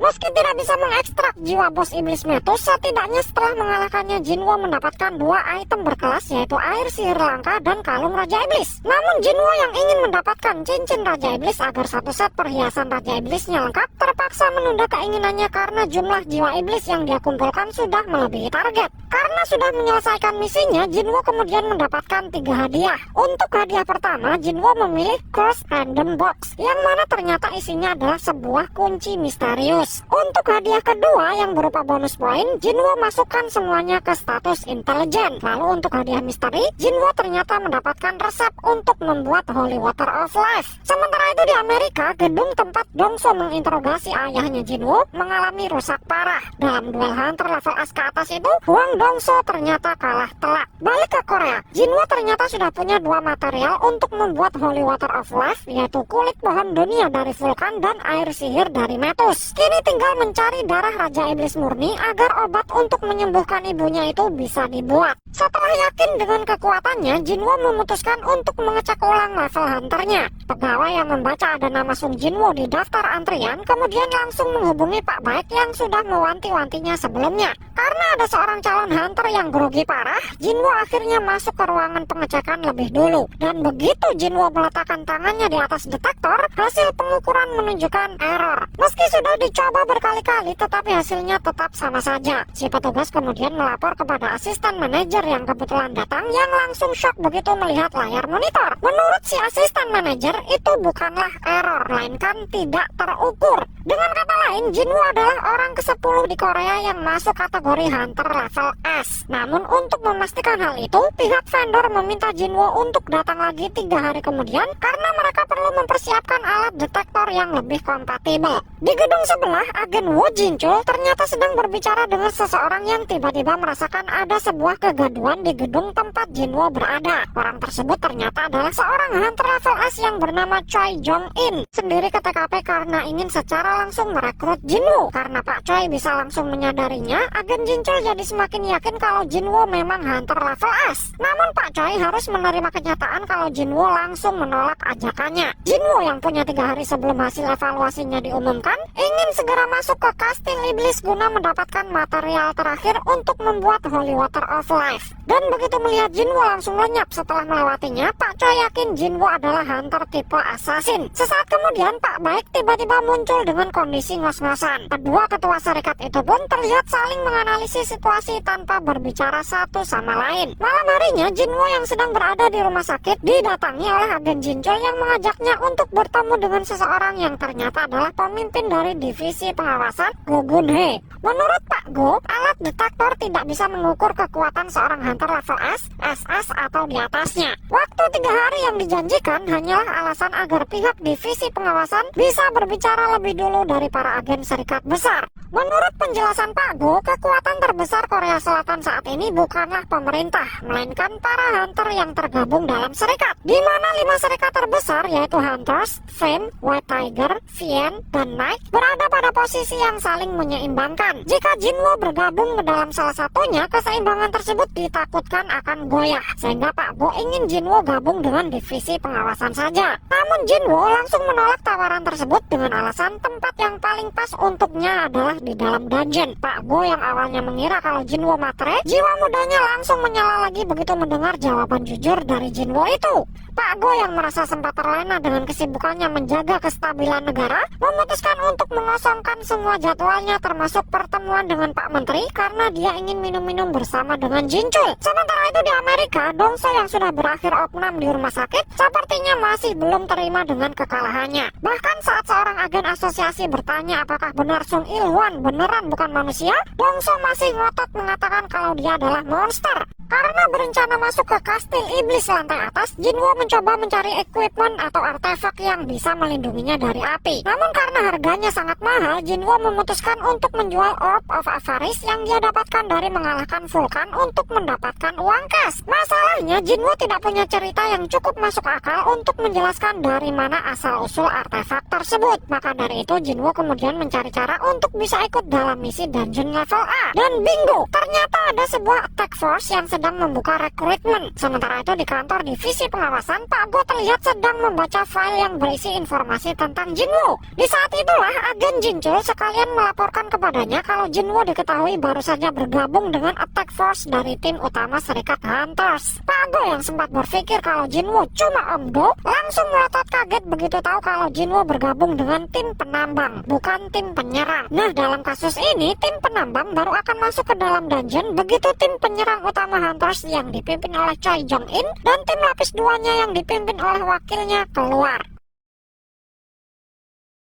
Meski tidak bisa mengekstrak jiwa bos iblis Metus, setidaknya setelah mengalahkannya Jinwo mendapatkan 2 item berkelas, yaitu air sihir langka dan kalung Raja Iblis. Namun Jinwo yang ingin mendapatkan cincin Raja Iblis agar satu set perhiasan Raja Iblisnya lengkap, terpaksa menunda keinginannya karena jumlah jiwa iblis yang dia kumpulkan sudah melebihi target. Karena sudah menyelesaikan misinya, Jinwo kemudian mendapatkan 3 hadiah. Untuk hadiah pertama, Jinwo memilih Curse Random Box, yang mana ternyata isinya adalah sebuah kunci misterius. Untuk hadiah kedua yang berupa bonus poin, Jinwo masukkan semuanya ke status intelijen. Lalu untuk hadiah misteri, Jinwo ternyata mendapatkan resep untuk membuat Holy Water of Life. Sementara itu di Amerika, gedung tempat Dongso menginterogasi ayahnya Jinwo mengalami rusak parah. Dalam duel hunter level S ke atas itu, Huang Dongso ternyata kalah telak. Balik ke Korea, Jinwo ternyata sudah punya 2 material untuk membuat Holy Water of Life, yaitu kulit pohon dunia dari vulkan dan air sihir dari Metus. Kini tinggal mencari darah Raja Iblis murni agar obat untuk menyembuhkan ibunya itu bisa dibuat. Setelah yakin dengan kekuatannya, Jinwo memutuskan untuk mengecek ulang level hunternya. Pegawai yang membaca ada nama Sung Jinwo di daftar antrian kemudian langsung menghubungi Pak Baik yang sudah mewanti-wantinya sebelumnya. Karena ada seorang calon hunter yang grogi parah, Jinwo akhirnya masuk ke ruangan pengecekan lebih dulu. Dan begitu Jinwo meletakkan tangannya di atas detektor, hasil pengukuran menunjukkan error. Meski sudah dicoba berkali-kali, tetapi hasilnya tetap sama saja. Si petugas kemudian melapor kepada asisten manajer yang kebetulan datang, yang langsung shock begitu melihat layar monitor. Menurut si asisten manajer, itu bukanlah error, melainkan tidak terukur. Dengan kata lain, Jinwo adalah orang ke-10 di Korea yang masuk kategori hunter level S. Namun untuk memastikan hal itu, pihak vendor meminta Jinwo untuk datang lagi 3 hari kemudian karena mereka perlu mempersiapkan alat detektor yang lebih kompatibel. Di gedung sebelah, agen Woo Jinchul ternyata sedang berbicara dengan seseorang yang tiba-tiba merasakan ada sebuah kegaduhan di gedung tempat Jinwo berada. Orang tersebut ternyata adalah seorang hunter level S yang bernama Choi Jong-in. Sendiri ke TKP karena ingin secara langsung merekrut Jinwo. Karena Pak Choi bisa langsung menyadarinya, agen Jinchul jadi semakin yakin kalau Jinwo memang hunter level S. Namun Pak Choi harus menerima kenyataan kalau Jinwo langsung menolak ajakannya. Jinwo yang punya 3 hari sebelum hasil evaluasinya diumumkan, ingin segera masuk ke kastil iblis guna mendapatkan material terakhir untuk membuat Holy Water of Life. Dan begitu melihat Jinwo langsung lenyap setelah melewatinya, Pak Choi yakin Jinwo adalah hunter tipe assassin. Sesaat kemudian Pak Baik tiba-tiba muncul dengan kondisi ngos-ngosan. Kedua ketua serikat itu pun terlihat saling menganalisis situasi tanpa berbicara satu sama lain. Malam harinya, Jinwo yang sedang berada di rumah sakit didatangi oleh agen Jinchul yang mengajaknya untuk bertemu dengan seseorang yang ternyata adalah pemimpin dari divisi pengawasan Go Gun-hee. Menurut Pak Go, alat detektor tidak bisa mengukur kekuatan seorang hunter level S, SS atau di atasnya. Waktu 3 hari yang dijanjikan hanyalah alasan agar pihak divisi pengawasan bisa berbicara lebih dulu dari para agen serikat besar. Menurut penjelasan Pak Go, kekuatan terbesar Korea Selatan saat ini bukanlah pemerintah, melainkan para hunter yang tergabung dalam serikat, di mana 5 serikat terbesar yaitu Hunters, Fame, White Tiger, Vien, dan Night berada pada posisi yang saling menyeimbangkan. Jika Jinwo bergabung ke dalam salah satunya, keseimbangan tersebut ditakutkan akan goyah, sehingga Pak Go ingin Jinwo gabung dengan divisi pengawasan saja. Namun Jinwo langsung menolak tawaran tersebut dengan alasan tempat yang paling pas untuknya adalah di dalam dungeon. Pak Go yang awalnya mengira kalau Jinwo matre, jiwa mudanya langsung menyala lagi begitu mendengar jawaban jujur dari Jinwo itu. Pak Go yang merasa sempat terlena dengan kesibukannya menjaga kestabilan negara, memutuskan untuk mengosongkan semua jadwalnya termasuk pertemuan dengan Pak Menteri karena dia ingin minum-minum bersama dengan Jinchul. Sementara itu di Amerika, Dongso yang sudah berakhir opnam di rumah sakit sepertinya masih belum terima dengan kekalahannya. Bahkan saat seorang agen asosiasi bertanya apakah benar Sung Il-hwan beneran bukan manusia, Dongso masih ngotot mengatakan kalau dia adalah monster. Karena berencana masuk ke kastil iblis lantai atas, Jinwo mencoba mencari equipment atau artefak yang bisa melindunginya dari api. Namun karena harganya sangat mahal, Jinwo memutuskan untuk menjual Orb of Avaris yang dia dapatkan dari mengalahkan Vulkan untuk mendapatkan uang cash. Masalahnya, Jinwo tidak punya cerita yang cukup masuk akal untuk menjelaskan dari mana asal-usul artefak tersebut. Maka dari itu, Jinwo kemudian mencari cara untuk bisa ikut dalam misi dungeon level A. Dan bingo, ternyata ada sebuah attack force yang sedang sedang membuka rekrutmen. Sementara itu di kantor divisi pengawasan, Pak Go terlihat sedang membaca file yang berisi informasi tentang Jinwoo. Di saat itulah agen Jinchul sekalian melaporkan kepadanya kalau Jinwoo diketahui baru saja bergabung dengan attack force dari tim utama Serikat Hunters. Pak Go yang sempat berpikir kalau Jinwoo cuma Om Do, langsung melotot kaget begitu tahu kalau Jinwoo bergabung dengan tim penambang, bukan tim penyerang. Nah, dalam kasus ini tim penambang baru akan masuk ke dalam dungeon begitu tim penyerang utama Hunters yang dipimpin oleh Choi Jong In dan tim lapis duanya yang dipimpin oleh wakilnya keluar.